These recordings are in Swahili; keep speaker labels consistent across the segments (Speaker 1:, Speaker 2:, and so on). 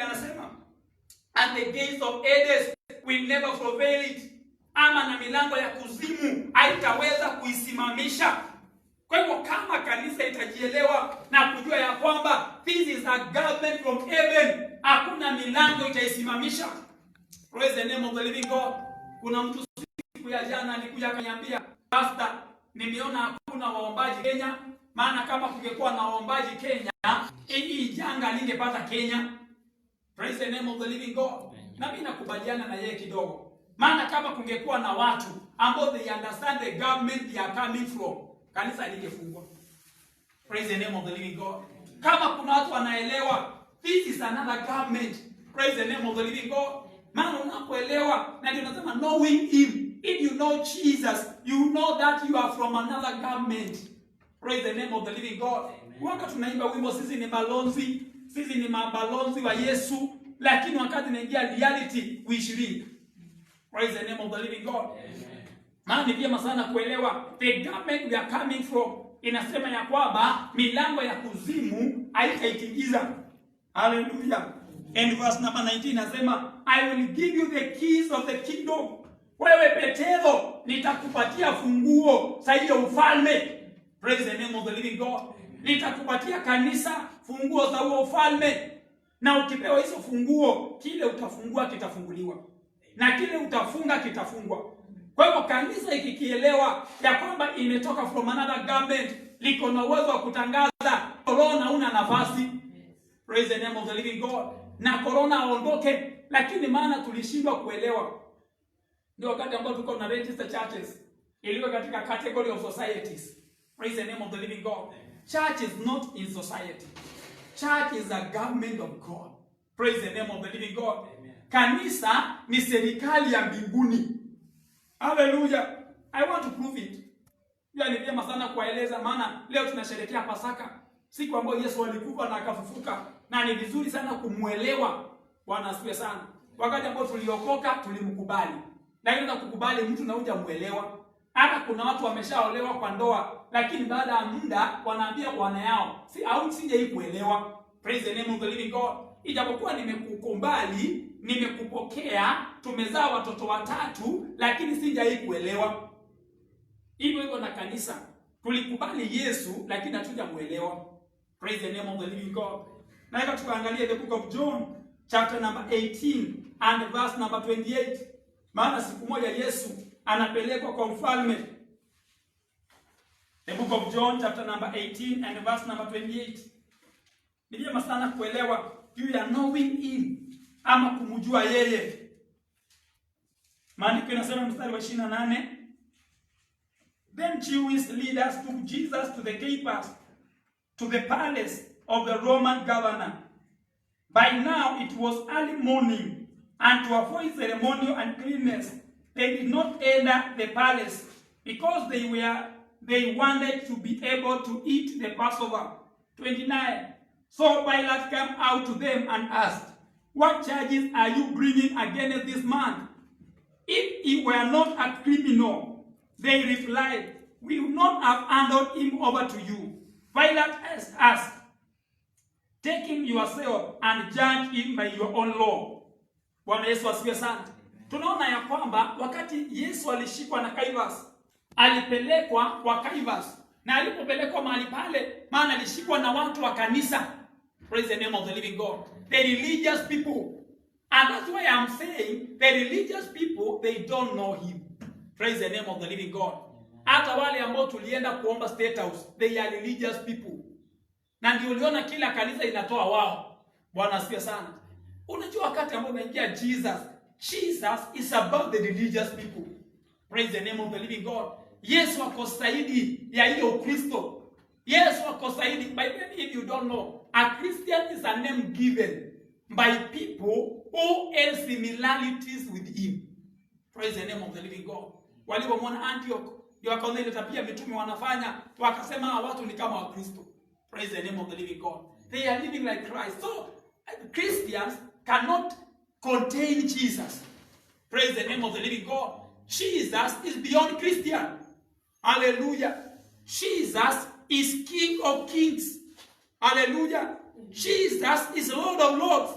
Speaker 1: Biblia anasema, and the gates of Hades will never prevail it. Ama na milango ya kuzimu haitaweza kuisimamisha. Kwa hivyo kama kanisa itajielewa na kujua ya kwamba this is a government from heaven, hakuna milango itaisimamisha. Praise the name of the living God. Kuna mtu siku ya jana alikuja akaniambia, pastor, nimeona hakuna waombaji Kenya, maana kama kungekuwa na waombaji Kenya, hii janga lingepata Kenya. Praise the name of the living God. Na mimi nakubaliana na yeye kidogo. Maana kama kungekuwa na watu ambao they understand the government they are coming from, kanisa lingefungwa. Praise the name of the living God. Kama kuna watu wanaelewa this is another government, praise the name of the living God. Maana unapoelewa, na ndio nasema knowing him, if you know Jesus, you know that you are from another government. Praise the name of the living God. Wakati tunaimba wimbo sisi ni balonzi, sisi ni mabalonzi wa Yesu, lakini wakati naingia reality we should. Praise the name of the living God. Maana ni vyema sana kuelewa the government we are coming from. Inasema ya kwamba milango ya kuzimu haitaitingiza. Hallelujah. And verse number 19 inasema, I will give you the keys of the kingdom. Wewe Petero, nitakupatia funguo za hiyo ufalme. Praise the name of the living God. Nitakupatia kanisa funguo za huo ufalme. Na ukipewa hizo funguo, kile utafungua kitafunguliwa. Na kile utafunga kitafungwa. Kwa hivyo kanisa ikikielewa ya kwamba imetoka from another government, liko na uwezo wa kutangaza corona una nafasi. Praise the name of the living God. Na corona aondoke, lakini maana tulishindwa kuelewa. Ndio wakati ambao tuko na register churches iliyo katika category of societies. Praise the name of the living God. Church is not in society. Church is a government of God. Praise the name of the living God. Amen. Kanisa ni serikali ya mbinguni. Hallelujah. I want to prove it. Pia ni vyema sana kueleza, maana leo tunasherehekea Pasaka, siku ambayo Yesu alikufa na akafufuka, na ni vizuri sana kumuelewa. Bwana asifiwe sana. Wakati ambao tuliokoka tulimkubali. Na ile kukubali mtu na hujamuelewa. Hata kuna watu wameshaolewa kwa ndoa, lakini baada ya muda wanaambia bwana yao, sije hii kuelewa. Praise the name of the living God. Ijapokuwa nimekukubali, nimekupokea, tumezaa watoto 3, lakini sije hii kuelewa. Hivyo na kanisa, tulikubali Yesu lakini hatujamuelewa. Praise the name of the living God. Na hivyo tukaangalia the book of John chapter number 18 and verse number 28. Maana siku moja Yesu anapelekwa kwa mfalme. The book of John chapter number 18 and verse number 28. Ni vyema sana kuelewa juu ya knowing him, ama kumjua yeye. Maandiko yanasema mstari wa 28, then Jewish leaders took Jesus to the gatepass, to the palace of the Roman governor. By now it was early morning, and to avoid ceremonial uncleanness, they did not enter the palace, because they wanted to be able to eat the Passover. 29. So Pilate came out to them and asked, what charges are you bringing against this man? If he were not a criminal, they replied, we would not have handed him over to you. Pilate asked, take him yourself and judge him by your own law. Bwana Yesu asifiwe sana. Tunaona ya kwamba wakati Yesu alishikwa na Caiaphas, alipelekwa kwa Caiaphas. Na alipopelekwa mahali pale, maana alishikwa na watu wa kanisa. Praise the name of the living God. The religious people. And that's why I'm saying the religious people, they don't know him. Praise the name of the living God. Hata wale ambao tulienda kuomba State House, they are religious people. Na ndio uliona kila kanisa inatoa wao. Bwana asifiwe sana. Unajua wakati ambao unaingia Jesus is about the religious people. Praise the name of the living God. Yesu ako zaidi ya hiyo Kristo. Yesu ako zaidi. By the way, if you don't know, a Christian is a name given by people who have similarities with him. Praise the name of the living God. Walipomwona Antioch, ndio wakaona ile tabia mitume wanafanya, wakasema watu ni kama wa Kristo. Praise the name of the living God. They are living like Christ. So Christians cannot contain Jesus. Praise the name of the living God. Jesus is beyond Christian. Hallelujah. Jesus is King of Kings. Hallelujah. Jesus is Lord of Lords.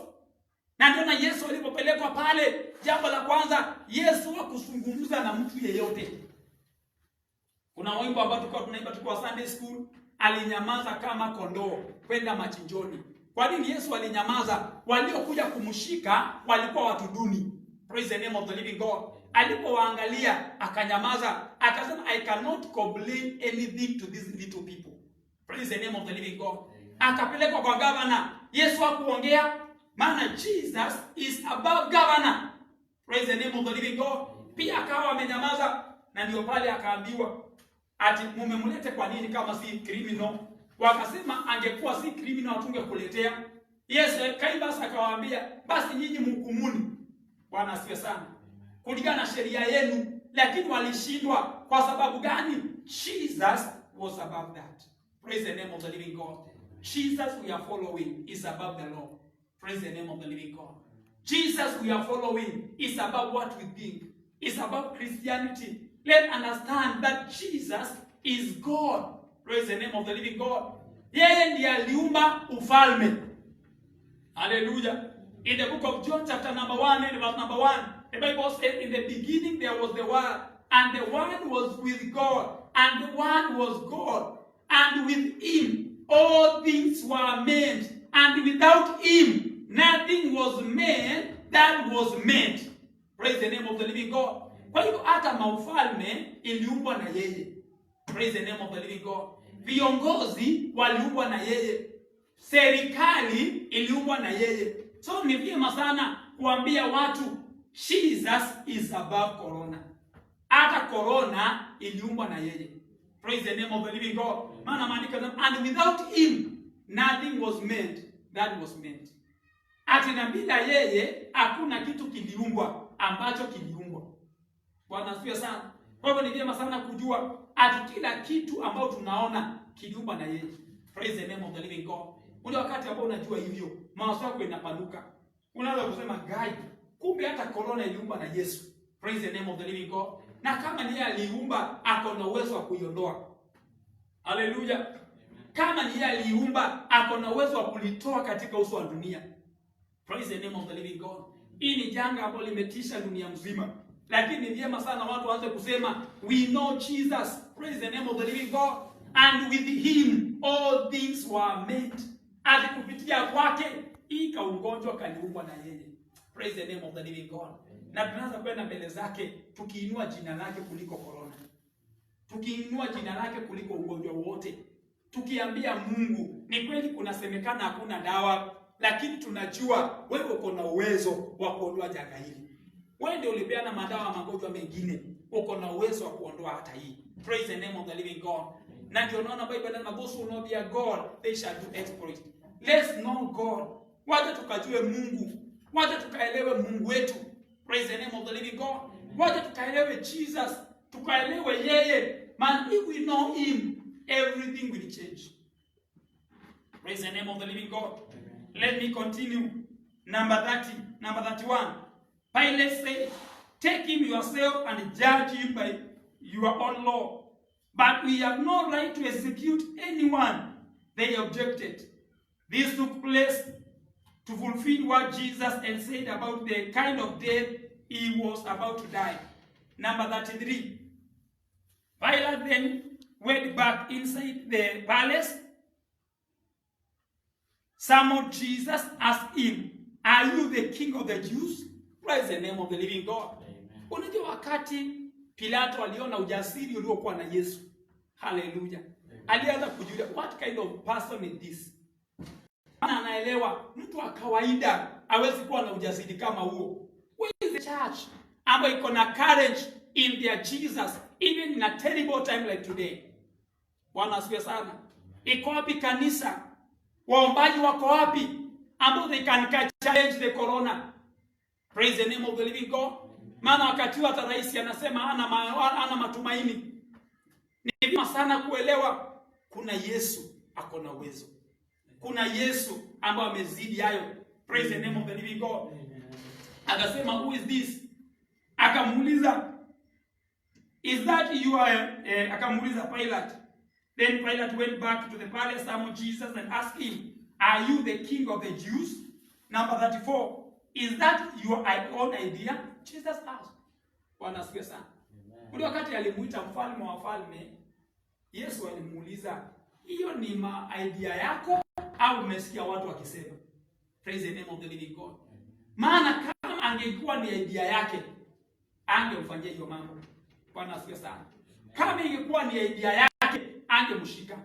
Speaker 1: Na ndio na Yesu alipopelekwa pale, jambo la kwanza, Yesu hakuzungumza na mtu yeyote. Kuna wimbo ambao tulikuwa tunaimba tukiwa Sunday school, alinyamaza kama kondoo kwenda machinjoni. Kwa nini Yesu alinyamaza? Waliokuja kumshika walikuwa watu duni. Praise the name of the living God. Alipowaangalia akanyamaza, akasema I cannot complain anything to these little people. Praise the name of the living God. Akapelekwa kwa governor. Yesu hakuongea, maana Jesus is above governor. Praise the name of the living God. Pia akawa amenyamaza, na ndio pale akaambiwa ati mumemlete kwa nini kama si criminal? Wakasema angekuwa si criminal hatungekuletea. Yesu Kaibasa akawaambia basi nyinyi mhukumuni. Bwana asifiwe sana. Kulingana na sheria yenu, lakini walishindwa kwa sababu gani? Jesus was above that. Praise the name of the living God. Jesus we are following is above the law. Praise the name of the living God. Jesus we are following is above what we think. It's about Christianity. Let's understand that Jesus is God. Praise the name of the living God. Yeye ndiye aliumba ufalme. Hallelujah. In the book of John chapter number 1 and verse number 1, the Bible says, in the beginning there was the Word, and the Word was with God, and the Word was God, and with Him all things were made, and without Him nothing was made that was made. Praise the name of the living God. Kwa hivyo hata maufalme iliumbwa na yeye. Praise the name of the living God. Viongozi waliumbwa na yeye. Serikali iliumbwa na yeye. So ni vyema sana kuambia watu Jesus is above corona. Hata corona iliumbwa na yeye. Praise the name of the living God. Maana maandiko yanasema and without him nothing was made that was made. Ati na bila yeye hakuna kitu kiliumbwa ambacho kiliumbwa. Bwana asifiwe sana. Kwa hivyo ni vyema sana kujua ati kila kitu ambao tunaona kiliumbwa na yeye. Praise the name of the living God. Ule wakati ambao unajua hivyo, mawazo yako yanapanuka. Unaweza kusema gai, kumbe hata corona iliumbwa na Yesu. Praise the name of the living God. Na kama ni yeye aliumba, ako na uwezo wa kuiondoa. Hallelujah. Kama ni yeye aliumba, ako na uwezo wa kulitoa katika uso wa dunia. Praise the name of the living God. Hii ni janga ambalo limetisha dunia mzima. Lakini ni vyema sana watu waanze kusema we know Jesus. Praise the name of the living God. And with him all things were made. Ati kupitia kwake hii kaugonjwa kaliumbwa na yeye. Praise the name of the living God. Na tunaanza kwenda mbele zake tukiinua jina lake kuliko corona. Tukiinua jina lake kuliko ugonjwa wote. Tukiambia Mungu, ni kweli kunasemekana hakuna dawa, lakini tunajua wewe uko na uwezo wa kuondoa janga hili. Wewe ndio ulipeana madawa magonjwa mengine, uko na uwezo wa kuondoa hata hii. Praise the name of the living God. Na ndio naona Bible inasema those who know their God, they shall do exploit. Let's know God. Wacha tukajue Mungu. Wacha tukaelewe Mungu wetu. Praise the name of the living God. Wacha tukaelewe Jesus. Tukaelewe yeye. Man, if we know him, everything will change. Praise the name of the living God. Let me continue. Number 31. Pilate said, take him yourself and judge him by your own law. But we have no right to execute anyone. They objected. This took place to fulfill what Jesus had said about the kind of death he was about to die. Number 33. Pilate then went back inside the palace, summoned Jesus, asked him, are you the king of the Jews? Praise the name of the living God. Unajua wakati Pilato aliona ujasiri uliokuwa na Yesu. Hallelujah. Alianza kujiuliza, what kind of person is this? Maana anaelewa mtu wa kawaida hawezi kuwa na ujasiri kama huo. Where is the church ambayo iko na courage in their Jesus even in a terrible time like today? Bwana asifiwe sana. Iko wapi kanisa? Waombaji wako wapi ambao they can challenge the corona? Praise the name of the living God. Maana wakati hata rais anasema ana matumaini. Ni vyema sana kuelewa kuna Yesu ako na uwezo. Kuna Yesu ambaye amezidi hayo. Praise the name of the living God. Akasema, who is this? Akamuuliza, is that you are akamuuliza Pilate. Then Pilate went back to the palace, summoned Jesus and asked him, are you the king of the Jews? Number 34. Is that your own idea? Jesus asked. Bwana asifiwe sana. Ule wakati alimuita mfalme wa wafalme, Yesu alimuuliza, hiyo ni idea yako au umesikia watu wakisema? Praise the name of the living God. Maana kama angekuwa ni idea yake, angemfanyia hiyo mambo. Bwana asifiwe sana. Kama ingekuwa ni idea yake, angemshika.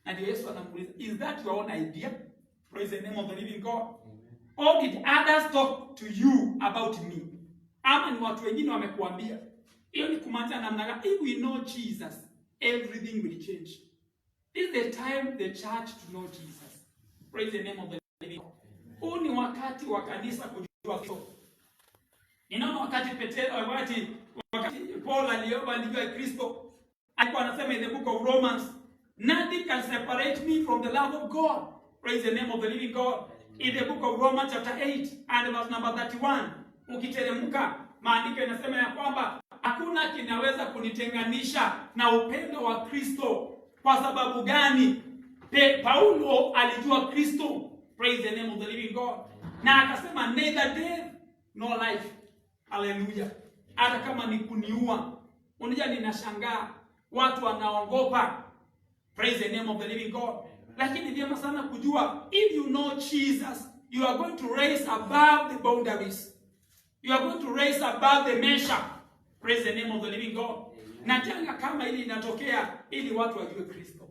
Speaker 1: Na ndio Yesu anamuuliza, is that your own idea? Praise the name of the living God. Or did others talk to you about me? Ama ni watu wengine wamekuambia? Hiyo ni kumaanisha namna gani? If we know Jesus, everything will change. This is the time the church to know Jesus. Praise the name of the living God. Huu ni wakati wa kanisa kujua Kristo. Ninaona wakati Paul alijua Kristo, alikuwa anasema in the book of Romans, nothing can separate me from the love of God. Praise the name of the living God. In the book of Romans chapter 8 and verse number 31, ukiteremka maandiko yanasema ya kwamba hakuna kinaweza kunitenganisha na upendo wa Kristo. Kwa sababu gani? Paulo alijua Kristo. Praise the name of the living God. Na akasema neither death nor life. Hallelujah. Hata kama ni kuniua. Unajua ninashangaa watu wanaogopa. Praise the name of the living God. Lakini vyema sana kujua, if you know Jesus, you are going to raise above the boundaries. You are going to raise above the measure. Praise the name of the living God. Na janga kama hili inatokea ili watu wajue Kristo.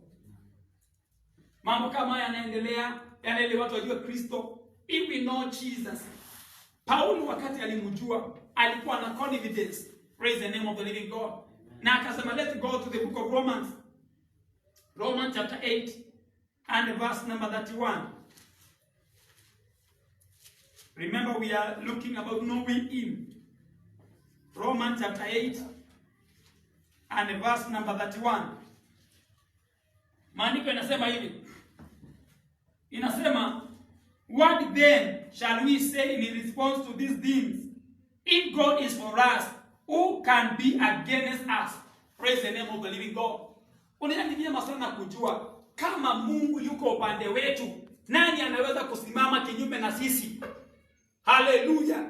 Speaker 1: Mambo kama haya yanaendelea, ili watu wajue Kristo. If we know Jesus. Paulo wakati alimjua, alikuwa na confidence. Praise the name of the living God. Na akasema, let's go to the book of Romans. Romans chapter 8 and verse number 31. Remember, we are looking about knowing Him. Romans chapter 8 and verse number 31. Maandiko inasema hivi. Inasema, what then shall we say in response to these things? If God is for us, who can be against us? Praise the name of the living God. Unajua vyema sana kujua kama Mungu yuko upande wetu, nani anaweza kusimama kinyume na sisi? Hallelujah.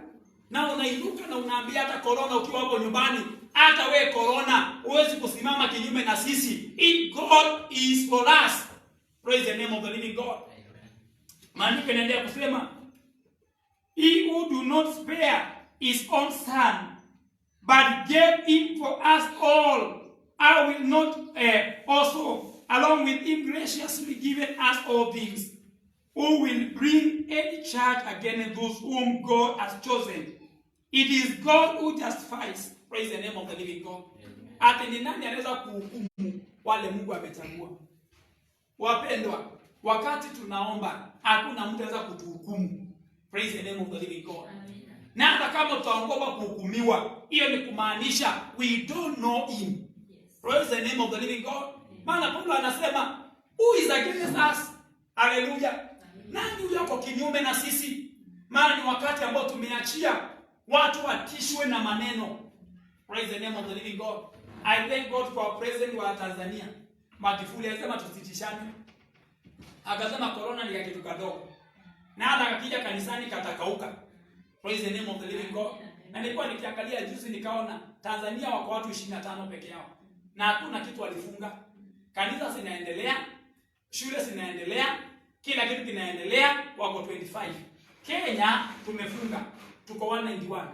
Speaker 1: Na unainuka na unaambia hata corona ukiwa hapo nyumbani, hata we corona huwezi kusimama kinyume na sisi. If God is for us. Praise the name of the living God. Maandiko yanaendelea kusema, he who do not spare his own son, but gave him for us all, I will not also, along with him, graciously given us all things. Who will bring any charge against those whom God has chosen? It is God who justifies. Praise the name of the living God. Ati ni nani anaweza kuhukumu wale Mungu amechagua? Wapendwa, wakati tunaomba, hakuna mtu anaweza kutuhukumu. Praise the name of the living God. Na hata kama tutaogopa kuhukumiwa, hiyo ni kumaanisha we don't know Him. Praise the name of the living God. Maana Paulo anasema, who is against us? Hallelujah. Nani huyo kwa kinyume na sisi? Maana ni wakati ambao tumeachia watu watishwe na maneno. Praise the name of the living God. I thank God for our president wa Tanzania. Magufuli alisema tusitishane. Akasema corona ni kitu kadogo. Na hata akija kanisani katakauka. Praise the name of the living God. Na nilikuwa nikiangalia juzi nikaona Tanzania wako watu 25 peke yao. Na hakuna kitu walifunga. Kanisa zinaendelea, shule zinaendelea, kila kitu kinaendelea, wako 25. Kenya tumefunga, tuko 191.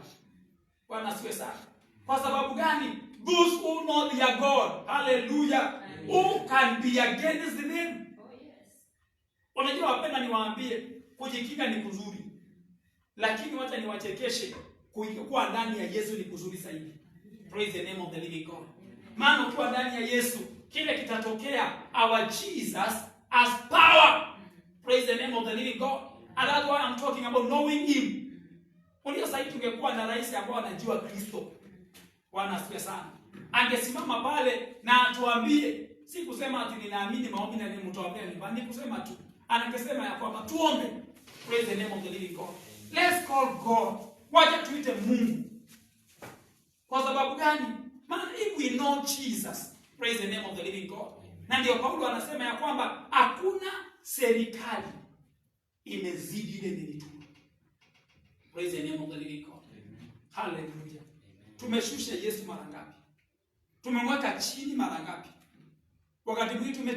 Speaker 1: Bwana asifiwe sana. Kwa sababu gani? Those who know their God, hallelujah, who can be against them? Oh yes. Unajua wapenda niwaambie, kujikinga ni kuzuri. Lakini wacha niwachekeshe, kuwa ndani ya Yesu ni kuzuri zaidi. Praise the name of the living God. Maana ukiwa ndani ya Yesu, kile kitatokea, our Jesus has power. Praise the name of the living God. And that's why I'm talking about knowing Him. Unajua sasa tungekuwa na rais ambao anajua Kristo. Bwana asifiwe sana. Angesimama pale na atuambie, si kusema ati ninaamini maombi na nimtoambia ni kusema tu. Anangesema ya kwamba tuombe. Praise the name of the living God. Let's call God. Wacha tuite Mungu. Kwa sababu gani? Maana if we know Jesus, praise the name of the living God. Na ndio Paulo anasema ya kwamba hakuna serikali imezidi ile nilituma. Praise the name of the living God. Hallelujah. Tumeshusha Yesu mara ngapi? Tumemweka chini mara ngapi? Wakati mwingine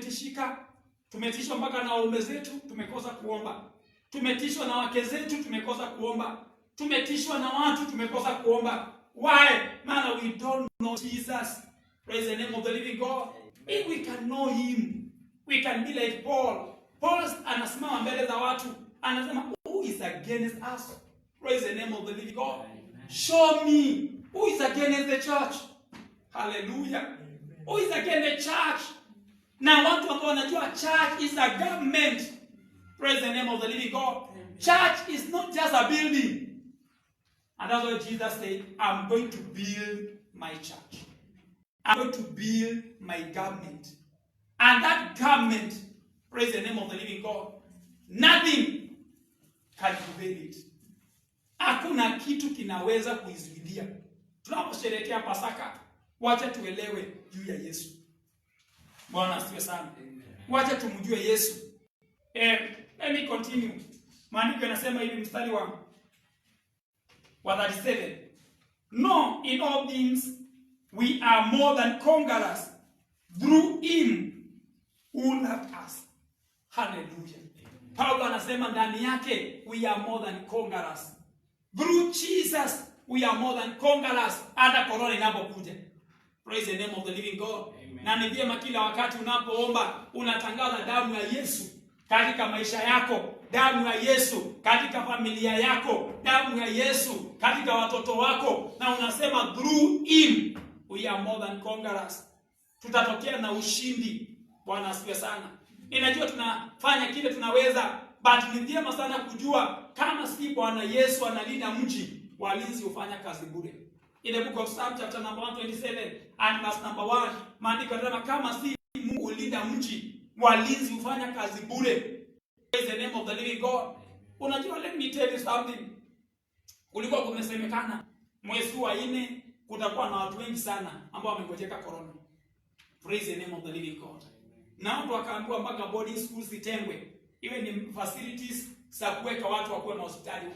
Speaker 1: tumetishwa mpaka na waume zetu, tumekosa kuomba. Tumetishwa na wake zetu, tumekosa kuomba. Tumetishwa na watu, tumekosa kuomba. Why? Man, we don't know Jesus. Praise the name of the living God. If we can know him, we can be like Paul. Paul anasimama mbele za watu, anasema, who is against us? Praise the name of the living God. Show me who is against the church. Hallelujah. Who is against the church? Na watu ambao wanajua church is a government. Praise the name of the living God. Church is not just a building. And that's why Jesus said, I'm going to build my church. I'm going to build my government. And that government, praise the name of the living God, nothing can prevail it. Hakuna kitu kinaweza kuizuilia. Tunaposherehekea Pasaka, wacha tuelewe juu ya Yesu. Bwana asifiwe sana. Wacha tumjue Yesu. Let me continue. Maandiko yanasema hivi mstari wa 37. No, in all things we are more than conquerors through him who loved us. Hallelujah. Paulo anasema ndani yake we are more than conquerors. Through Jesus we are more than conquerors. Hata korona inapokuja. Praise the name of the living God. Amen. Na ni vyema kila wakati unapoomba unatangaza damu ya Yesu katika maisha yako, damu ya Yesu katika familia yako, damu ya Yesu katika watoto wako, na unasema through him we are more than conquerors. Tutatokea na ushindi. Bwana asifiwe sana. Ninajua tunafanya kile tunaweza, but ni vyema sana kujua kama si Bwana Yesu analinda mji, walinzi hufanya kazi bure. In the book of Psalm chapter number 127 and verse number 1, maandiko yanasema kama si Mungu ulinda mji, walinzi hufanya kazi bure. Praise the name of the living God. Unajua, let me tell you something. Kulikuwa kumesemekana mwezi wa 4 kutakuwa na watu wengi sana ambao wamengojeka corona. Praise the name of the living God. Na watu wakaambiwa mpaka boarding schools zitengwe, iwe ni facilities za kuweka watu wakuwe na hospitali.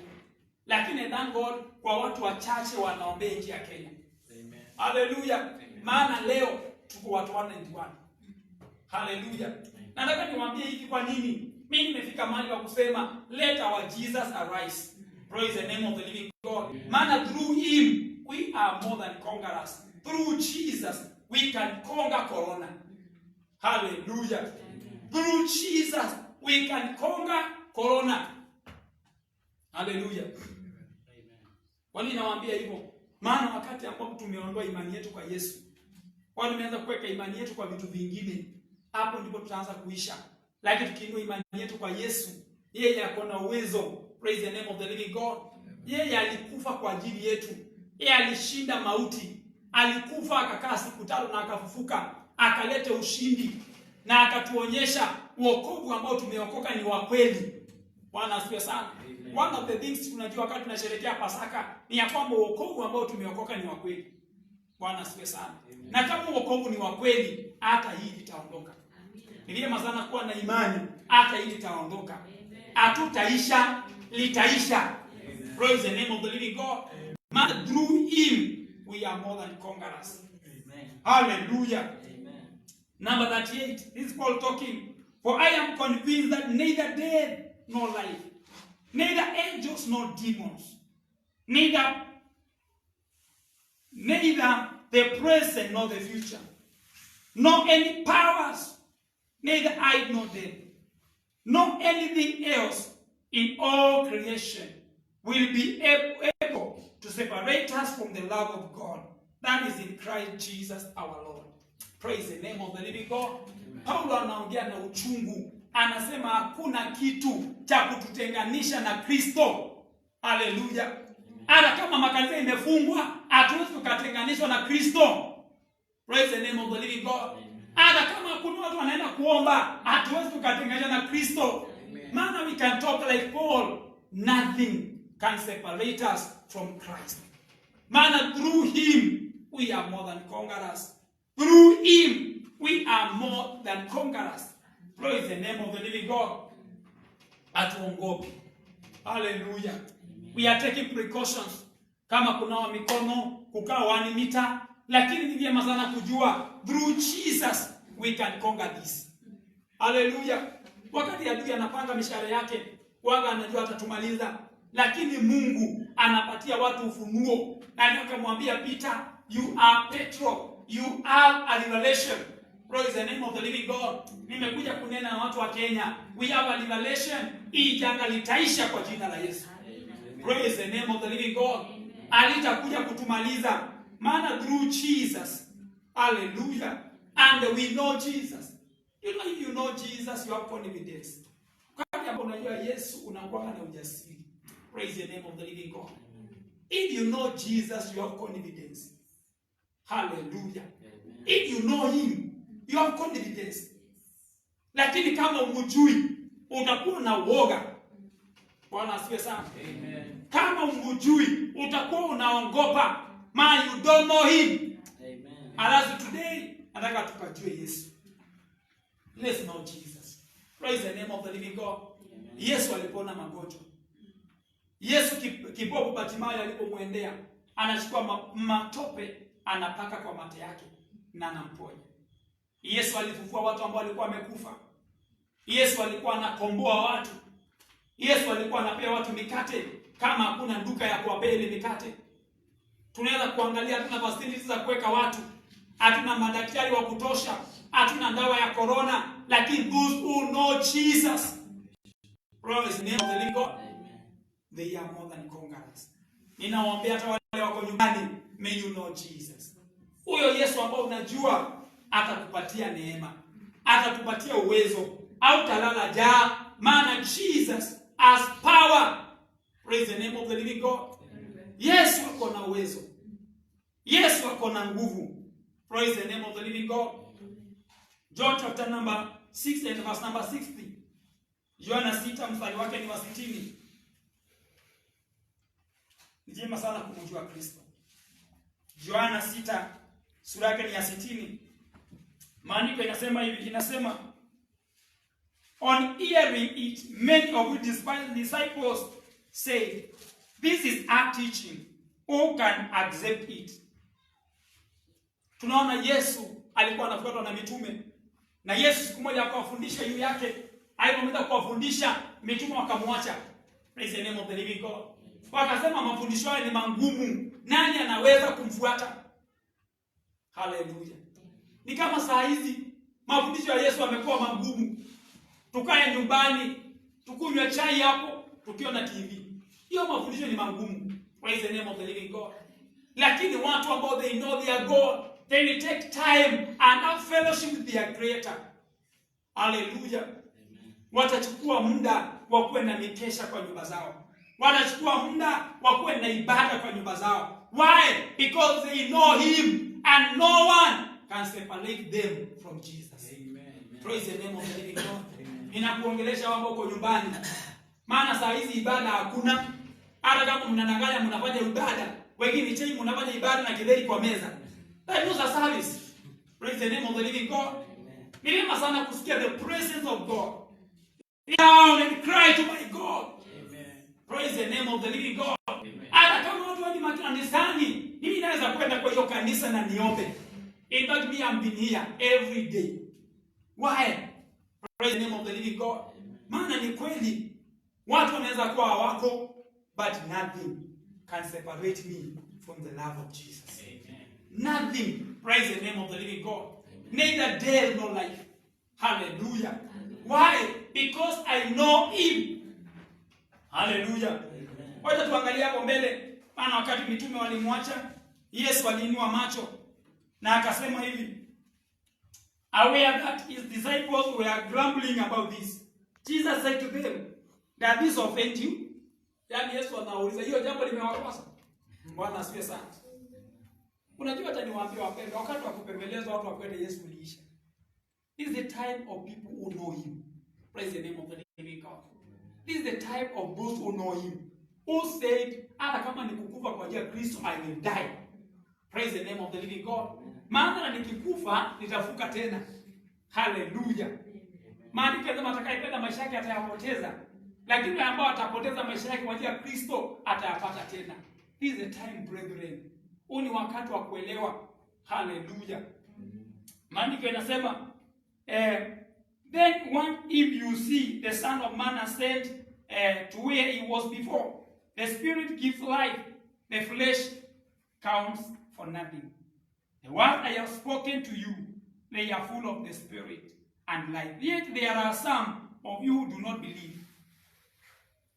Speaker 1: Lakini thank God kwa watu wachache wanaombea nchi ya Kenya. Amen. Hallelujah. Maana leo tuko watu 191. Hallelujah. Na nataka niwaambie hivi kwa nini mimi nimefika mahali pa kusema let our Jesus arise. Praise the name of the living God. Maana through him we are more than conquerors. Through Jesus we can conquer corona. Hallelujah. Amen. Through Jesus we can conquer corona. Hallelujah. Amen. Kwa nini nawaambia hivyo? Maana wakati ambapo tumeondoa imani yetu kwa Yesu, kwa tumeanza kuweka imani yetu kwa vitu vingine, hapo ndipo tutaanza kuisha. Lakini tukiinua imani yetu kwa Yesu, yeye ako na uwezo. Praise the name of the living God. Yeye alikufa kwa ajili yetu. Yeye alishinda mauti. Alikufa akakaa siku 3 na akafufuka, akaleta ushindi na akatuonyesha wokovu ambao tumeokoka ni wa kweli. Bwana asifiwe sana. Amen. One of the things tunajua wakati tunasherehekea Pasaka ni ya kwamba wokovu ambao tumeokoka ni wa kweli. Bwana asifiwe sana. Amen. Na kama wokovu ni wa kweli, hata hii itaondoka. Ni vyema sana kuwa na imani, hata hii itaondoka. Hatutaisha, litaisha. Amen. Praise the name of the living God. Man, through him we are more than conquerors. Amen. Hallelujah. Amen. Number 38. This is Paul talking. For I am convinced that neither death nor life, neither angels nor demons, neither the present nor the future, nor any powers, neither height nor depth, nor anything else in all creation will be able to separate us from the love of God that is in Christ Jesus our Lord. Praise the name of the living God. Paulo anaongea na uchungu. Anasema hakuna kitu cha kututenganisha na Kristo. Hallelujah. Hata kama makanisa imefungwa, hatuwezi kutenganishwa na Kristo. Praise the name of the living God. Hata kama kuna watu wanaenda kuomba, hatuwezi kutenganishwa na Kristo. Maana we can talk like Paul, nothing can separate us from Christ. Maana through him we are more than conquerors. Through him we are more than conquerors. Praise the name of the living God. Atuongopi. Hallelujah. We are taking precautions. Kama kunawa mikono, kukaa 1 meter, lakini ni vyema sana kujua through Jesus we can conquer this. Hallelujah. Wakati adui anapanga mishale yake, waga anajua atatumaliza, lakini Mungu anapatia watu ufunuo. Na akamwambia Peter, you are Petro, you are a revelation. Praise the name of the living God. Nimekuja kunena na watu wa Kenya. We have a revelation. Hii janga litaisha kwa jina la Yesu. Praise the name of the living God. Alitakuja kutumaliza. Maana through Jesus. Hallelujah. And we know Jesus. You know, if you know Jesus, you have confidence. Kama unajua Yesu, unakuwa na ujasiri. Praise the name of the living God. If you know Jesus, you have confidence. Hallelujah. If you know him, you have confidence. Lakini kama umjui, utakuwa na woga. Bwana asifiwe sana. Amen. Kama umjui, utakuwa unaogopa. Man, you don't know him. Amen. As today, nataka tukajue Yesu. Let's know Jesus. Praise the name of the living God. Amen. Yesu alipona magonjwa. Yesu kipofu Bartimayo alipomwendea, anachukua matope anapaka kwa mate yake na anamponya. Yesu alifufua watu ambao walikuwa wamekufa. Yesu alikuwa anakomboa watu. Yesu alikuwa anapea watu mikate kama hakuna duka ya kuwapea ile mikate. Tunaweza kuangalia hatuna facilities za kuweka watu. Hatuna madaktari wa kutosha. Hatuna dawa ya corona, lakini those who know Jesus, praise the name of the living God, they are more than conquerors. Ninawaambia hata wale wako nyumbani, may you know Jesus. Huyo Yesu ambao unajua atakupatia neema, atakupatia uwezo, au talala jaa, maana Jesus has power. Praise the name of the living God. Yesu ako na uwezo. Yesu ako na nguvu. Praise the name of the living God. John chapter number 6 and verse number 60. Yohana 6 mstari wake ni wa 60. Ni jema sana kumjua Kristo. Yohana 6 sura yake ni ya 60. Maandiko inasema hivi, inasema on hearing it, many of his disciples said, this is our teaching, who can accept it? Tunaona Yesu alikuwa anafuatwa na mitume, na Yesu siku moja akawafundisha juu yake. Alipomaliza kuwafundisha, mitume wakamwacha. Praise the name of the living God. Wakasema mafundisho haya ni magumu, nani anaweza kumfuata? Hallelujah. Ni kama saa hizi mafundisho ya Yesu yamekuwa magumu. Tukae nyumbani, tukunywe chai hapo, tukiona TV. Hiyo mafundisho ni magumu. Praise the name of the living God. Lakini watu ambao they know their God, they will take time and have fellowship with their creator. Hallelujah. Amen. Watachukua muda wa kuwa na mikesha kwa nyumba zao. Watachukua muda wa kuwa na ibada kwa nyumba zao. Why? Because they know him and no one can separate them from Jesus. Amen. Praise the name of the living God. Ninakuongelesha wao uko nyumbani. Maana saa hizi ibada hakuna. Hata kama mnananganya mnafanya ibada, wengine chini mnafanya ibada na kidheri kwa meza. That is a service. Praise the name of the living God. Ni vyema sana kusikia the presence of God. Down and cry to my God. Amen. Praise the name of the living God. Hata kama watu wani makanisani, mimi naweza kwenda kwa hiyo kanisa na niombe. In fact, me I'm been here every day. Why? Praise the name of the living God. Maana ni kweli watu wanaweza kuwa hawako, but nothing can separate me from the love of Jesus. Amen. Nothing. Praise the name of the living God. Amen. Neither death nor life. Hallelujah. Amen. Why? Because I know him. Hallelujah. Wacha tuangalie hapo mbele. Maana wakati mitume walimwacha, Yesu aliinua macho na akasema hivi, aware that his disciples were grumbling about this, Jesus said to them, "Does this offend you?" Yaani Yesu anauliza, hiyo jambo limewakwaza? Bwana asifiwe sana. Unajua hata niwaambie wapendwa, wakati wa kupembeleza watu wakwende Yesu uliisha. This is the type of people who know him. Praise the name of the living God. This is the type of those who know him. Who said, hata kama nikukufa kwa ajili ya Kristo, I will die. Praise the name of the living God. Maana nikikufa nitafuka tena. Hallelujah. Maandiko yanasema atakayependa maisha yake atayapoteza, Lakini ambao atapoteza maisha yake kwa njia ya Kristo atayapata tena. This is the time, brethren. Huu ni wakati wa kuelewa. Hallelujah. Maandiko yanasema then one if you see the Son of Man ascend to where he was before. The Spirit gives life. The flesh counts for nothing. The words I have spoken to you, they are full of the Spirit and life. Yet there are some of you who do not believe.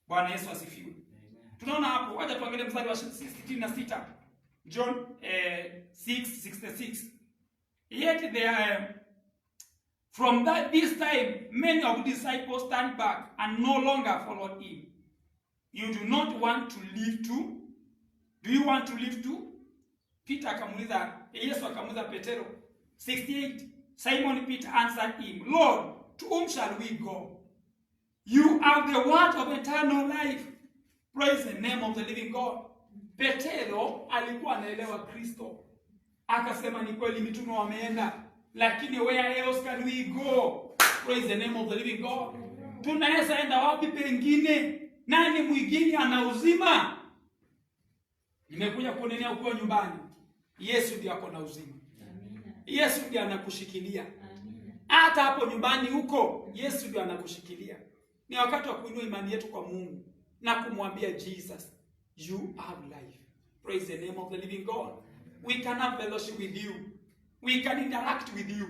Speaker 1: Bwana Yesu asifiwe. Tunaona hapo, wacha tuangalie mstari wa 66. John 6:66. Yet there from this time many of the disciples turned back and no longer followed him. You do not want to live too? Do you want to live too? Peter akamuuliza, Yesu akamuuliza Petero 68. Simon Peter answered him, Lord, to whom shall we go? You have the word of eternal life. Praise the name of the living God. Petero alikuwa anaelewa Kristo. Akasema ni kweli mitume wameenda, lakini where else can we go? Praise the name of the living God. Tunaweza enda wapi pengine? Nani mwingine ana uzima? Nimekuja kunenea ukiwa nyumbani. Yesu ndiye ako na uzima. Yesu ndiye anakushikilia. Hata hapo nyumbani huko, Yesu ndiye anakushikilia. Ni wakati wa kuinua imani yetu kwa Mungu na kumwambia Jesus, you have life. Praise the name of the living God. We can have fellowship with you. We can interact with you.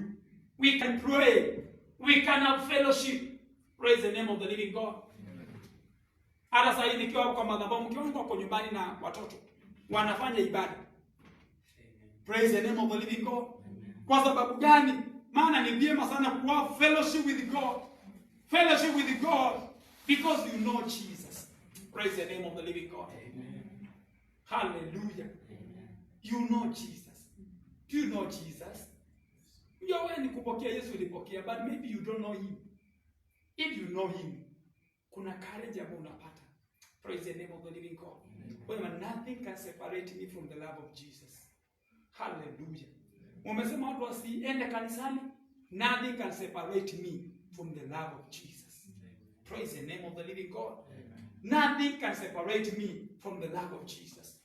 Speaker 1: We can pray. We can have fellowship. Praise the name of the living God. Hata sasa hivi nikiwa kwa madhabahu, mkiona kwa nyumbani na watoto wanafanya ibada. Praise the name of the living God. Kwa sababu gani? Maana ni vyema sana kuwa fellowship with God. Fellowship with God because you know Jesus. Praise the name of the living God. Amen. Hallelujah. Amen. You know Jesus. Do you know Jesus? Wewe ni kupokea Yesu ulipokea, but maybe you don't know him. If you know him, kuna courage ambayo unapata. Praise the name of the living God. When nothing can separate me from the love of Jesus. Hallelujah. Umesema watu wasiende kanisani, nothing can separate me from the love of Jesus. Praise the name of the living God. Amen. Nothing can separate me from the love of Jesus.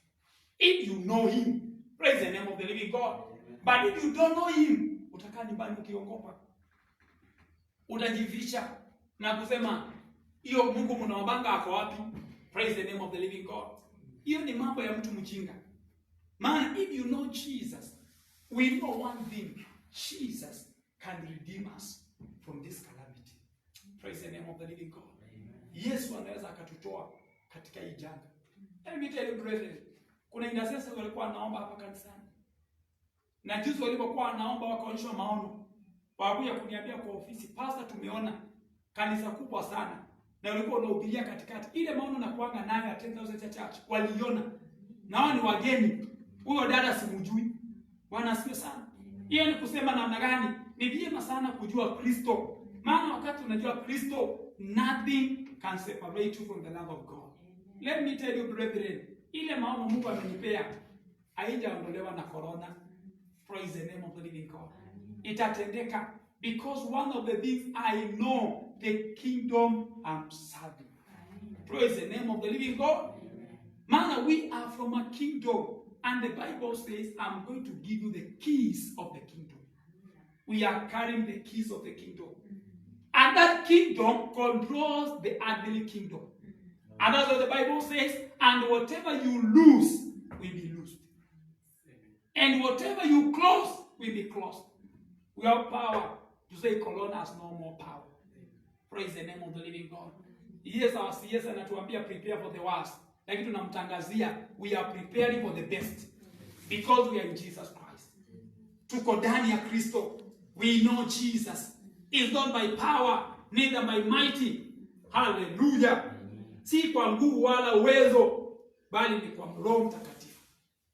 Speaker 1: If you know him, praise the name of the living God. Amen. But if you don't know him, utakaa nyumbani ukiogopa. Utajificha na kusema hiyo Mungu mnaombanga ako wapi? Praise the name of the living God. Hiyo ni mambo ya mtu mjinga. Man, if you know Jesus, we know one thing. Jesus can redeem us from this calamity. Praise the name of the living God. Amen. Yesu anaweza akatutoa katika hii janga. Let me tell you brethren, kuna intercessors walikuwa wanaomba hapa kanisani. Na juzi walipokuwa wanaomba wakaonyeshwa maono. Wakuja kuniambia kwa ofisi, pastor, tumeona kanisa kubwa sana. Na walikuwa wanahubiria katikati. Ile maono na kuanga nayo ya 10,000 church. Waliona. Na wao ni wageni. Huyo dada simujui. Bwana asifiwe sana. Hiyo ni kusema namna gani? Ni vyema sana kujua Kristo. Maana wakati unajua Kristo, nothing can separate you from the love of God. Let me tell you brethren, ile maono Mungu amenipea haijaondolewa na corona. Praise the name of the living God. Itatendeka because one of the things I know, the kingdom I'm serving. Praise the name of the living God. Maana we are from a kingdom. And the Bible says, I'm going to give you the keys of the kingdom. We are carrying the keys of the kingdom. And that kingdom controls the earthly kingdom. And that's what the Bible says, and whatever you lose will be loosed. And whatever you close will be closed. We have power to say Corona has no more power. Praise the name of the living God. Yes, our CS anatuambia prepare for the worst. Lakini tunamtangazia, we are preparing for the best. Because we are in Jesus Christ. Tuko ndani ya Kristo. We know Jesus. It's not by power, neither by mighty. Hallelujah. Si kwa nguvu wala uwezo, bali ni kwa Roho Mtakatifu.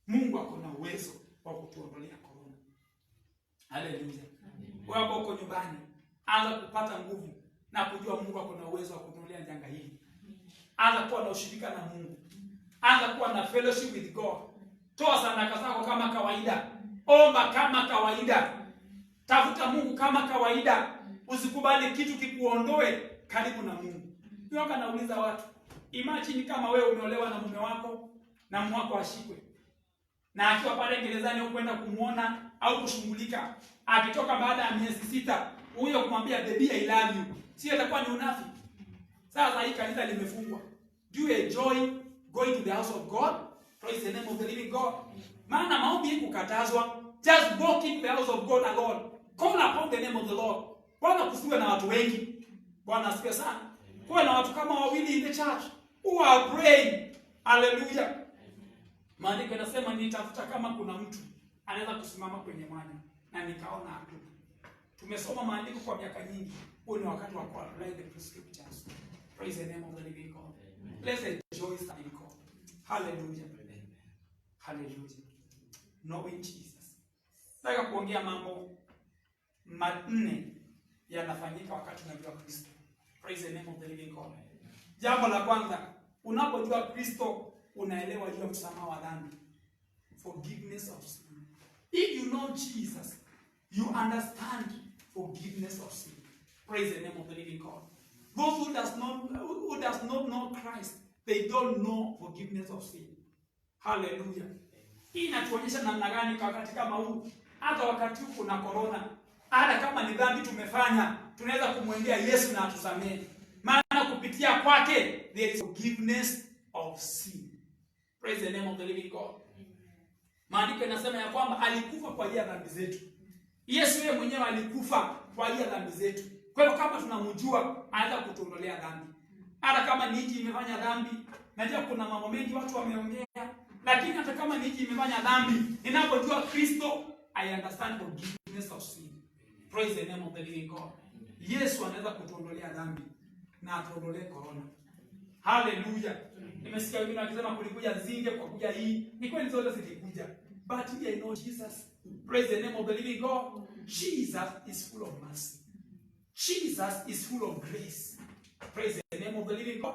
Speaker 1: Mungu ako na uwezo wa kutuondolea corona. Hallelujah. Wewe uko nyumbani, anza kupata nguvu na kujua Mungu ako na uwezo wa kutuondolea janga hili. Anza kuwa na ushirika na Mungu. Anza kuwa na fellowship with God. Toa sadaka zako kama kawaida. Omba kama kawaida. Tafuta Mungu kama kawaida. Usikubali kitu kikuondoe karibu na Mungu. Nyoka nauliza watu, imagine kama wewe umeolewa na mume wako na mume wako ashikwe. Na akiwa pale gerezani au kwenda kumuona au kushughulika, akitoka baada ya miezi 6, huyo kumwambia baby I love you. Sio itakuwa ni unafiki. Sasa hii kanisa limefungwa. Do you enjoy going to the house of God? Praise the name of the living God. Maana maombi kukatazwa. Just walk in the house of God alone. Call upon the name of the Lord. Bwana kusiwe na watu wengi. Bwana asifiwe sana. Kuwe na watu kama wawili in the church who are praying. Hallelujah. Maandiko yanasema nitafuta kama kuna mtu anaweza kusimama kwenye mwanya, na nikaona hakuna. Tumesoma maandiko kwa miaka nyingi. Huu ni wakati wa kuapply the scriptures. Praise the name of the living God. Let's enjoy serving God. Hallelujah. Hallelujah. Knowing Jesus. Nataka kuongea mambo manne yanafanyika wakati unajua Kristo. Praise the name of the living God. Jambo la kwanza, unapojua Kristo unaelewa juu ya msamaha wa dhambi. Forgiveness of sin. If you know Jesus, you understand forgiveness of sin. Praise the name of the living God. Those who does not know Christ, they don't know forgiveness of sin. Hallelujah. Hii inatuonyesha namna gani wakati kama huu, hata wakati huu kuna corona, hata kama ni dhambi tumefanya, tunaweza kumwendea Yesu na atusamehe. Maana kupitia kwake there is forgiveness of sin. Praise the name of the living God. Maandiko yanasema ya kwamba alikufa kwa ajili ya dhambi zetu. Yesu yeye mwenyewe alikufa kwa ajili ya dhambi zetu. Kwa hiyo kama tunamjua, anaweza kutuondolea dhambi. Hata kama ni nchi imefanya dhambi, najua kuna mambo mengi watu wameongea, lakini hata kama ni nchi imefanya dhambi, ninapojua Kristo, I understand forgiveness of sin. Praise the name of the living God. Yesu anaweza kutuondolea dhambi na atuondolee corona. Hallelujah. Nimesikia wengine wakisema kulikuja zinge kwa kuja hii. Ni kweli zote zilikuja. But I know Jesus. Praise the name of the living God. Jesus is full of mercy. Jesus is full of grace. Praise the name of the living God.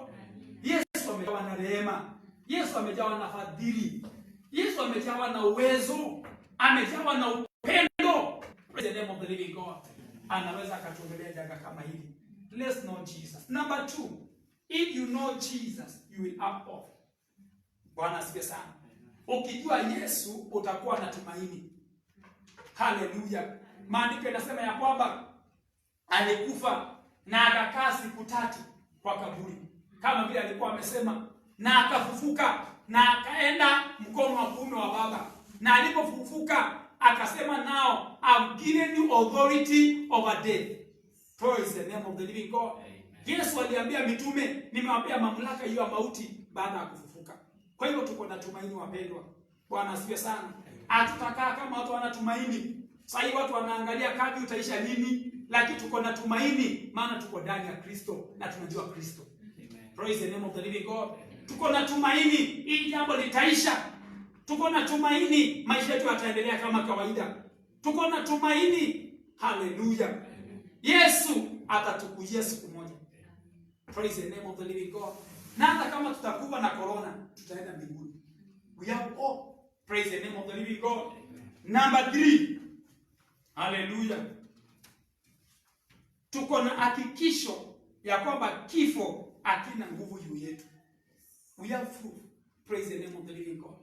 Speaker 1: Yesu amejawa na rehema. Yesu amejawa na fadhili. Yesu amejawa na uwezo. Amejawa na upendo. Praise the name of the living God. Anaweza akatuongelea janga kama hili. Let's know Jesus. Number 2. If you know Jesus, you will have hope. Bwana asifiwe sana. Ukijua Yesu utakuwa na tumaini. Hallelujah. Maandiko yanasema ya kwamba alikufa na akakaa siku 3 kwa kaburi. Kama vile alikuwa amesema, na akafufuka na akaenda mkono wa kuume wa Baba. Na alipofufuka akasema, now I've given you authority over death. Praise the name of the living God. Yesu aliambia mitume, nimewapea mamlaka hiyo ya mauti baada ya kufufuka. Kwa hivyo tuko na tumaini wapendwa. Bwana asifiwe sana. Hatutakaa kama watu wana tumaini. Sasa hivi watu wanaangalia kadri utaisha lini, lakini tuko na tumaini maana tuko ndani ya Kristo na tunajua Kristo. Amen. Praise the name of the living God. Tuko na tumaini hili jambo litaisha. Tuko na tumaini maisha yetu yataendelea kama kawaida. Tuko na tumaini. Hallelujah. Yesu atatukujia siku moja. Praise the name of the living God. Na hata kama tutakufa na corona, tutaenda mbinguni. We have hope. Praise the name of the living God. Number 3. Hallelujah. Tuko na hakikisho ya kwamba kifo hakina nguvu juu yetu. We have proof. Praise the name of the living God.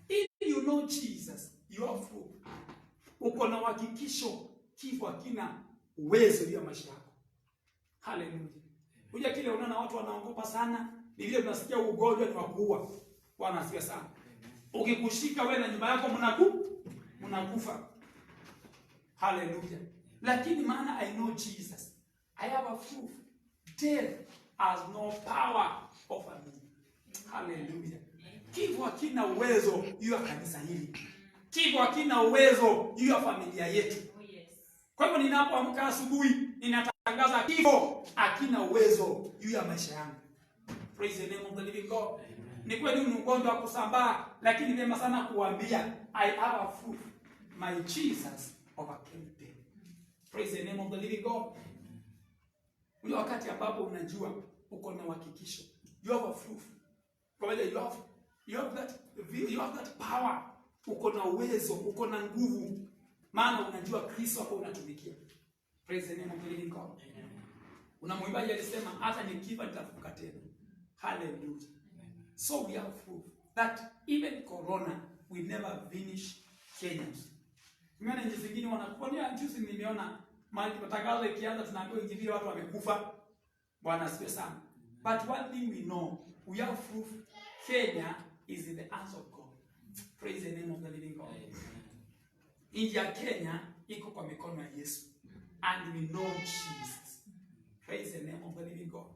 Speaker 1: If you know Jesus, you have proof. Uko na hakikisho kifo hakina uwezo juu ya maisha yako. Hallelujah. Kuja kile unaona watu wanaogopa sana, ni vile tunasikia ugonjwa ni wa kuua. Bwana asifiwe sana. Ukikushika wewe na nyumba yako mnakufa. Hallelujah. Lakini maana I know Jesus, I have a proof. Death has no power over me. Hallelujah. Kifo hakina uwezo juu ya kanisa hili. Kifo hakina uwezo juu ya familia yetu. Kwa hivyo ninapoamka asubuhi, ninatangaza kifo hakina uwezo juu ya maisha yangu. Praise the name of the living God. Ni kweli ni ugonjwa wa kusambaa, lakini vyema sana kuambia I have a proof. My Jesus overcame death. Praise the name of the living God. Ule wakati ambapo unajua uko na uhakikisho. You have a proof. Kwa hiyo you have that power. Uko na uwezo, uko na nguvu. Maana unajua Kristo hapo unatumikia. Praise the name of the living God. Una mwimbaji alisema hata nikifa nitafufuka tena. Hallelujah. So we have proof that even corona will never finish Kenyans. Nimeona nchi zingine wanakuponia. Juzi nimeona mahali matangazo ikianza tunaambiwa nchi vile watu wamekufa. Bwana asifiwe sana. But one thing we know, we have proof Kenya is in the hands of God. Praise the name of the living God. Nchi ya Kenya iko kwa mikono ya Yesu. And we know Jesus. Praise the name of the living God.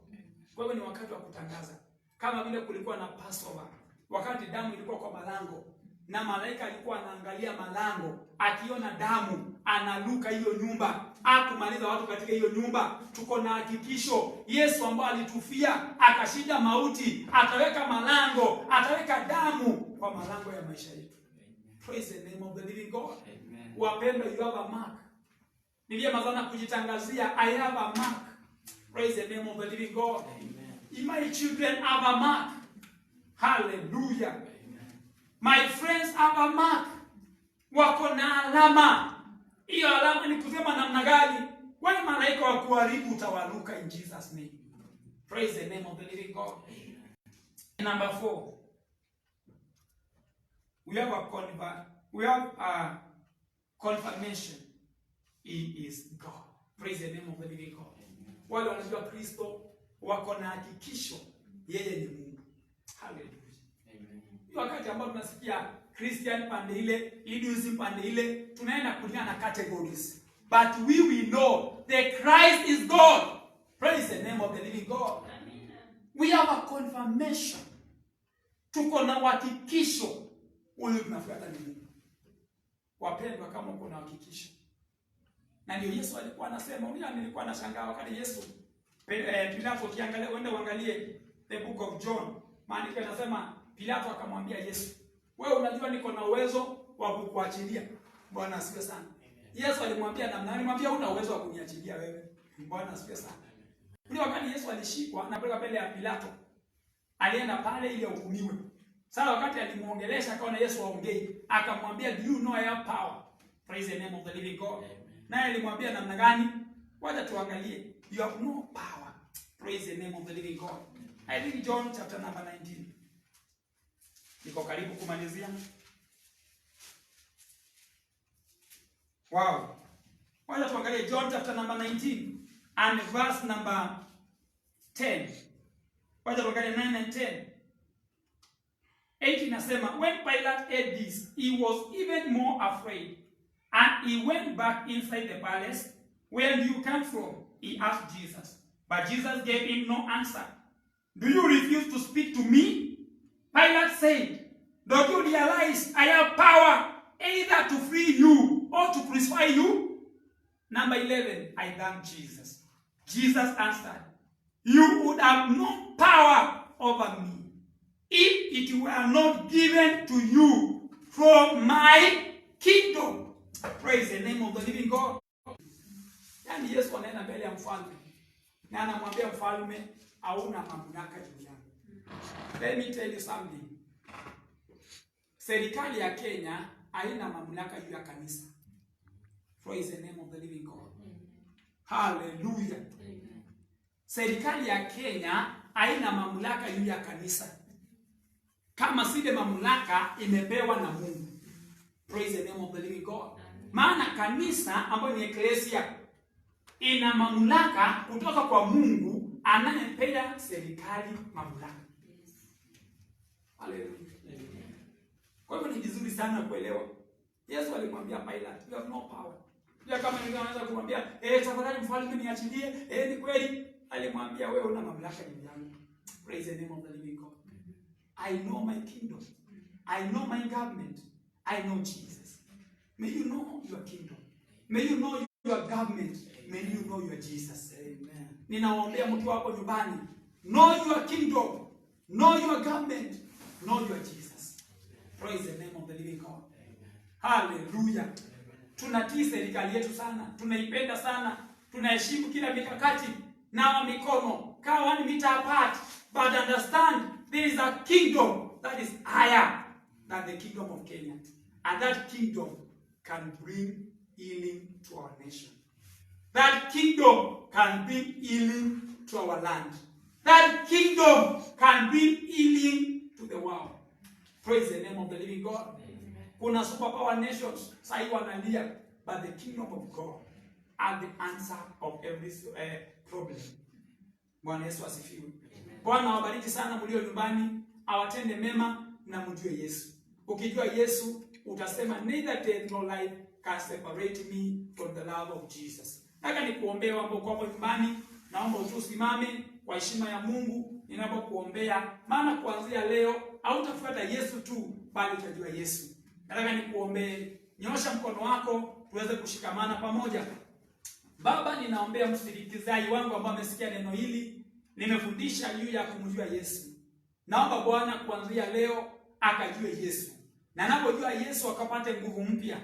Speaker 1: Kwa hivyo ni wakati wa kutangaza. Kama vile kulikuwa na Passover, wakati damu ilikuwa kwa malango na malaika alikuwa anaangalia malango, akiona damu analuka hiyo nyumba, akumaliza watu katika hiyo nyumba. Tuko na hakikisho Yesu ambaye alitufia akashinda mauti, ataweka malango, ataweka damu kwa malango ya maisha yetu. Praise the name of the living God. Wapendwa, you have a mark. Niliyemazana kujitangazia, I have a mark. Praise the name of the living God. My children have a mark. Hallelujah. Amen. My friends have a mark. Wako na alama. Hiyo alama ni kusema namna gani? Wale malaika wa kuharibu utawaluka in Jesus name. Praise the name of the living God. Amen. Number 4. We have a confirmation. He is God. Praise the name of the living God. Amen. Wale wanajua Kristo wako na hakikisho yeye ni Mungu. Hallelujah. Amen. Wakati ambao tunasikia Christian pande ile, Hinduism pande ile, tunaenda kulingana na categories. But we know that Christ is God. Praise the name of the living God. Amen. We have a confirmation. Tuko na hakikisho ule tunafuata ni Mungu. Wapendwa, kama uko na hakikisho. Na ndio Yesu alikuwa anasema, nilikuwa nashangaa wakati Yesu Pilato, kiangalia uende uangalie the book of John. Maandiko yanasema Pilato akamwambia Yesu, wewe unajua niko na uwezo wa kukuachilia. Bwana asifiwe sana. Yesu alimwambia namna gani? Alimwambia una uwezo wa kuniachilia wewe. Bwana asifiwe sana. Ule wakati Yesu alishikwa na kupelekwa mbele ya Pilato, alienda pale ili ahukumiwe. Sasa wakati alimuongelesha akaona Yesu aongei, akamwambia do you know I have power? Praise the name of the living God. Naye alimwambia namna gani? Wacha tuangalie. You have no power. Praise the name of the living God. I think John chapter number 19. Niko karibu kumalizia. Wow. Wacha tuangalie John chapter number 19 and verse number 10. Wacha tuangalie 9 and 10. 8 inasema, when Pilate heard this, he was even more afraid, and he went back inside the palace. Where do you come from? He asked Jesus. But Jesus gave him no answer. Do you refuse to speak to me? Pilate said, don't you realize I have power either to free you or to crucify you? Number 11, I thank Jesus. Jesus answered, you would have no power over me if it were not given to you from my kingdom. Praise the name of the living God. Yani Yesu anaenda mbele ya mfalme na anamwambia mfalme, hauna mamlaka juu yangu. Let me tell you something. Serikali ya Kenya haina mamlaka juu ya kanisa. Praise the name of the living God. Hallelujah. Serikali ya Kenya haina mamlaka juu ya kanisa. Kama sile mamlaka imepewa na Mungu. Praise the name of the living God. Maana kanisa ambayo ni eklesia ina mamlaka kutoka kwa Mungu anayempea serikali mamlaka. Hallelujah. Kwa hivyo ni vizuri sana kuelewa. Yesu alimwambia Pilate, you have no power. Pia kama ningeanza kumwambia, tafadhali mfalme niachilie, ni kweli, alimwambia wewe una mamlaka juu yangu. Praise the name of the living God. I know my kingdom. I know my government. I know Jesus. May you know your kingdom. May you know your government. May you know your Jesus. Amen. Ninawaombea mtu wako nyumbani. Know your kingdom. Know your government. Know your Jesus. Praise the name of the living God. Amen. Hallelujah. Tunatii serikali yetu sana. Tunaipenda sana. Tunaheshimu kila mikakati. Nawa mikono. Kaa 1 meter apart. But understand, there is a kingdom that is higher than the kingdom of Kenya. And that kingdom can bring healing to our nation. That kingdom can bring healing to our land. That kingdom can bring healing to the world. Praise the name of the living God. Amen. Kuna superpower nations sahi wanalia, but the kingdom of God are the answer of every problem. Bwana Yesu asifiwe. Bwana awabariki sana mlio nyumbani, awatende mema na mjue Yesu. Ukijua Yesu utasema neither death nor life can separate me from the love of Jesus. Nataka nikuombea ambao kwa nyumbani, naomba usimame kwa heshima ya Mungu ninapokuombea, maana kuanzia leo hautafuata Yesu tu bali utajua Yesu. Nataka nikuombee. Nyosha mkono wako tuweze kushikamana pamoja. Baba, ninaombea msikilizaji wangu ambaye amesikia neno hili, nimefundisha juu ya kumjua Yesu. Naomba Bwana kuanzia leo akajue Yesu. Na anapojua Yesu akapate nguvu mpya.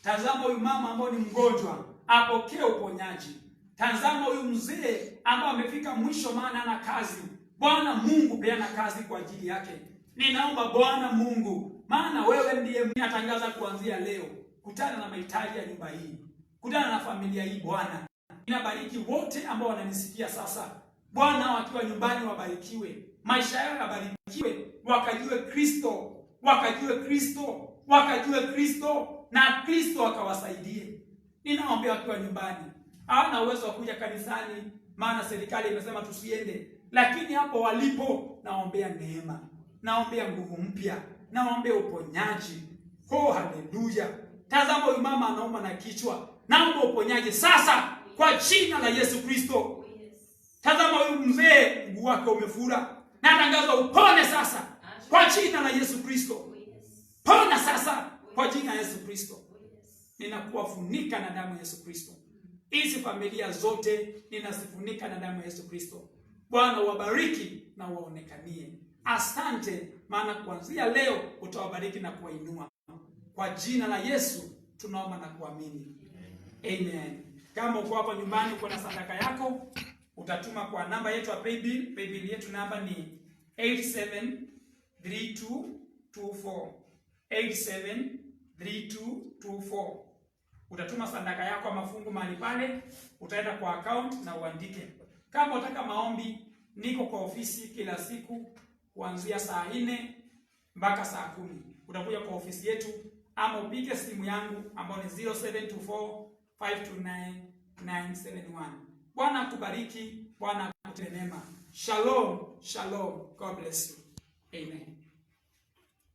Speaker 1: Tazama huyu mama ambaye ni mgonjwa, apokee uponyaji. Tazama huyu mzee ambaye amefika mwisho maana ana kazi. Bwana Mungu peana kazi kwa ajili yake. Ninaomba Bwana Mungu, maana wewe ndiye mnatangaza kuanzia leo. Kutana na mahitaji ya nyumba hii. Kutana na familia hii Bwana. Ninabariki wote ambao wananisikia sasa. Bwana wakiwa nyumbani wabarikiwe. Maisha yao yabarikiwe. Wakajue Kristo. Wakajue Kristo. Wakajue Kristo. Na Kristo akawasaidie. Ninaombea wakiwa nyumbani. Hawana uwezo wa kuja kanisani, maana serikali imesema tusiende. Lakini hapo walipo, naombea neema. Naombea nguvu mpya. Naombea uponyaji. Oh, haleluya. Tazama huyu mama anauma na kichwa. Naomba uponyaji sasa kwa jina la Yesu Kristo. Tazama huyu mzee mguu wake umefura. Natangaza upone sasa kwa jina la Yesu Kristo. Pona sasa kwa jina la Yesu Kristo. Ninakuwafunika na damu ya Yesu Kristo. Hizi familia zote ninasifunika na damu ya Yesu Kristo. Bwana wabariki na waonekanie. Asante, maana kuanzia leo utawabariki na kuwainua. Kwa jina la Yesu tunaomba na kuamini. Amen. Kama uko hapa nyumbani uko na sadaka yako, utatuma kwa namba yetu ya paybill. Paybill yetu namba ni 873224. 873224. Utatuma sadaka yako ya mafungu mahali pale, utaenda kwa account na uandike. Kama unataka maombi, niko kwa ofisi kila siku kuanzia saa 4 mpaka saa 10. Utakuja kwa ofisi yetu ama upige simu yangu ambayo ni 0724529971. Bwana akubariki, Bwana akutende mema. Shalom, shalom. God bless you. Amen.